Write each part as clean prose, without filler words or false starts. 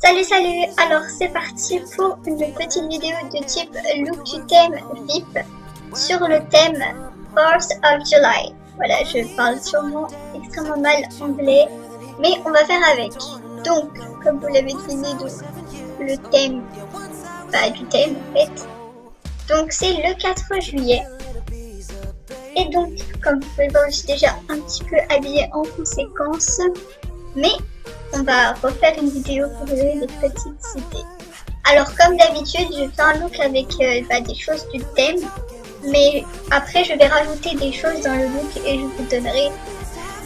Salut salut, alors c'est parti pour une petite vidéo de type look du thème VIP sur le thème 4th of July. Voilà, je parle sûrement extrêmement mal anglais, mais on va faire avec. Donc, comme vous l'avez deviné, donc, le thème, du thème en fait. Donc c'est le 4 juillet. Et donc, comme vous pouvez voir, je suis déjà un petit peu habillée en conséquence, mais on va refaire une vidéo pour vous donner des petites idées. Alors comme d'habitude, je fais un look avec des choses du thème, mais après je vais rajouter des choses dans le look et je vous donnerai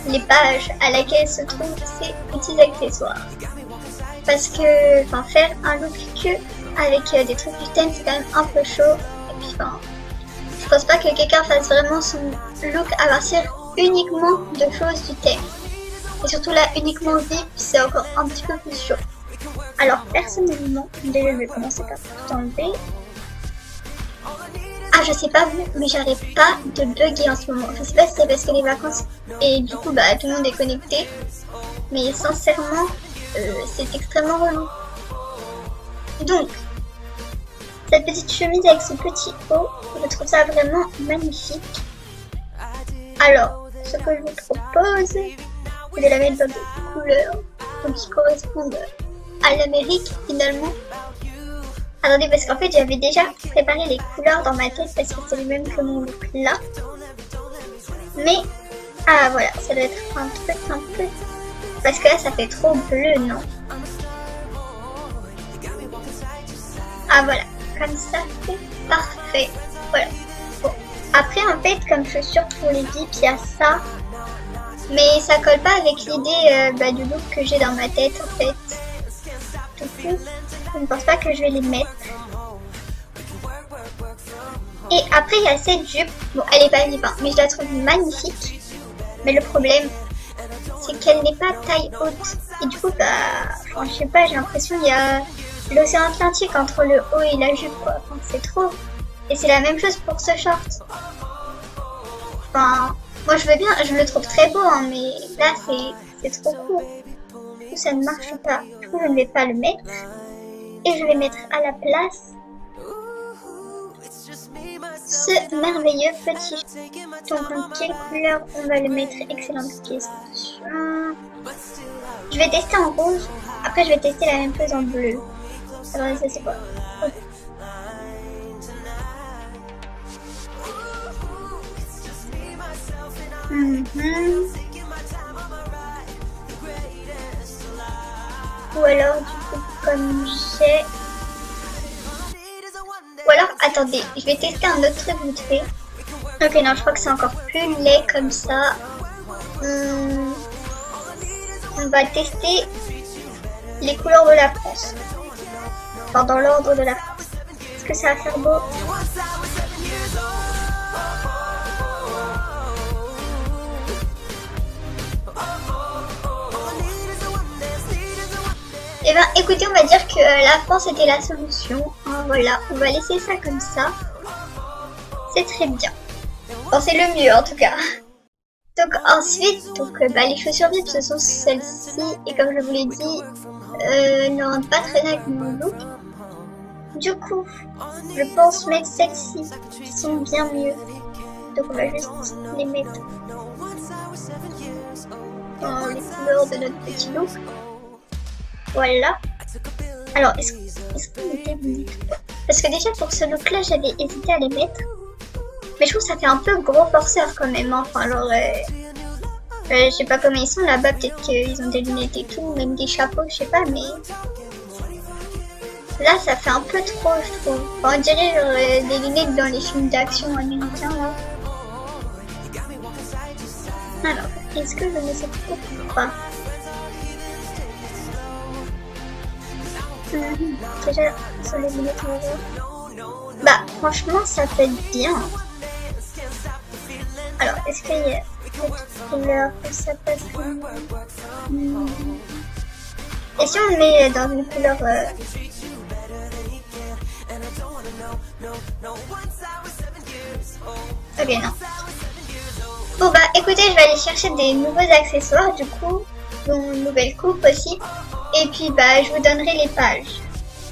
les pages à laquelle se trouvent ces petits accessoires. Parce que faire un look que avec des trucs du thème, c'est quand même un peu chaud. Et puis je pense pas que quelqu'un fasse vraiment son look à partir uniquement de choses du thème. Et surtout là, uniquement VIP, c'est encore un petit peu plus chaud. Alors personnellement, déjà je vais commencer par tout enlever. Ah, je sais pas vous, mais j'arrête pas de bugger en ce moment. Je sais pas si c'est parce que les vacances et du coup tout le monde est connecté. Mais sincèrement, c'est extrêmement relou. Donc, cette petite chemise avec ce petit haut, je trouve ça vraiment magnifique. Alors, ce que je vous propose, c'est de la mettre dans des couleurs qui correspondent à l'Amérique finalement. Attendez, parce qu'en fait j'avais déjà préparé les couleurs dans ma tête parce que c'est le même que mon look là. Mais, voilà, ça doit être un peu... Parce que là ça fait trop bleu, non? Ah voilà, comme ça c'est parfait. Voilà. Bon. Après en fait, comme chaussures pour les VIP, il y a ça. Mais ça colle pas avec l'idée du look que j'ai dans ma tête en fait. Du coup, je ne pense pas que je vais les mettre. Et après il y a cette jupe. Bon, elle est pas VIP, mais je la trouve magnifique. Mais le problème, c'est qu'elle n'est pas taille haute. Et du coup, je sais pas, j'ai l'impression qu'il y a l'océan Atlantique entre le haut et la jupe, quoi. C'est trop. Et c'est la même chose pour ce short. Moi je veux bien, je le trouve très beau, mais là c'est trop court. Du coup ça ne marche pas. Du coup je ne vais pas le mettre. Et je vais mettre à la place ce merveilleux petit. Donc dans quelle couleur on va le mettre? Excellente question. Je vais tester en rouge. Après je vais tester la même chose en bleu. Attendez, ça c'est quoi? Okay. Ou alors du coup comme j'ai... Ou alors attendez, je vais tester un autre truc vite fait. Ok non, je crois que c'est encore plus laid comme ça. On va tester les couleurs de la France. Enfin dans l'ordre de la France. Est-ce que ça va faire beau? Eh ben écoutez, on va dire que la France était la solution. Voilà, on va laisser ça comme ça. C'est très bien. Bon, c'est le mieux en tout cas. Donc ensuite, les chaussures VIP, ce sont celles-ci. Et comme je vous l'ai dit, ne rentrent pas très bien avec mon look. Du coup, je pense mettre celles-ci qui sont bien mieux. Donc on va juste les mettre dans les couleurs de notre petit look. Voilà. Alors, est-ce qu'on était bon? Parce que déjà pour ce look là, j'avais hésité à les mettre. Mais je trouve que ça fait un peu gros forceur quand même. Je sais pas comment ils sont là-bas. Peut-être qu'ils ont des lunettes et tout, même des chapeaux, je sais pas. Mais là, ça fait un peu trop, je trouve. On dirait des lunettes dans les films d'action américains là. Alors, est-ce que je mets cette coupe ou pas? Déjà sur les lunettes franchement ça fait bien. Alors est-ce qu'il y a cette couleur que ça passe comme... Et si on le met dans une couleur ok non. Bon écoutez, je vais aller chercher des nouveaux accessoires du coup, une nouvelle coupe aussi. Et puis bah je vous donnerai les pages.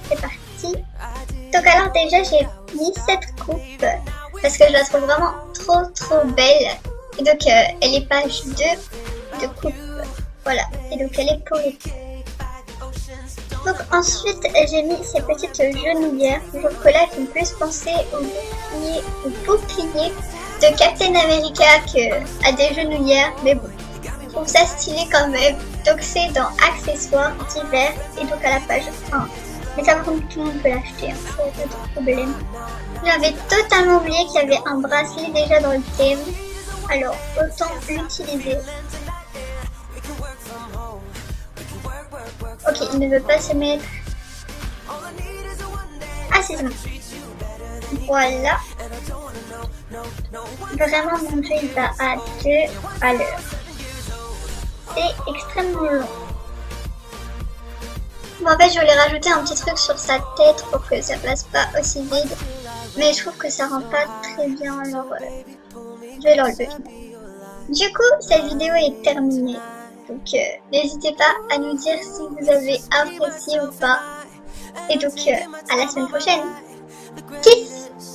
C'est parti. Donc alors déjà j'ai mis cette coupe parce que je la trouve vraiment trop belle. Et donc elle est page 2 de coupe. Voilà. Et donc elle est pour les coups. Donc ensuite j'ai mis ces petites genouillères de chocolat qui me plus penser au bouclier de Captain America que à des genouillères. Mais bon, je trouve ça stylé quand même. Donc c'est dans accessoires divers et donc à la page 1. Mais ça par contre tout le monde peut l'acheter, hein, c'est pas de problème. J'avais totalement oublié qu'il y avait un bracelet déjà dans le thème. Alors autant l'utiliser. Ok, il ne veut pas se mettre. Ah c'est bon. Voilà. Vraiment mon jeu il va à 2 à l'heure. C'est extrêmement long. Bon, en fait je voulais rajouter un petit truc sur sa tête pour que ça passe pas aussi vide. Mais je trouve que ça rend pas très bien, alors je vais l'enlever. Du coup cette vidéo est terminée. Donc n'hésitez pas à nous dire si vous avez apprécié ou pas. Et donc à la semaine prochaine. Kiss!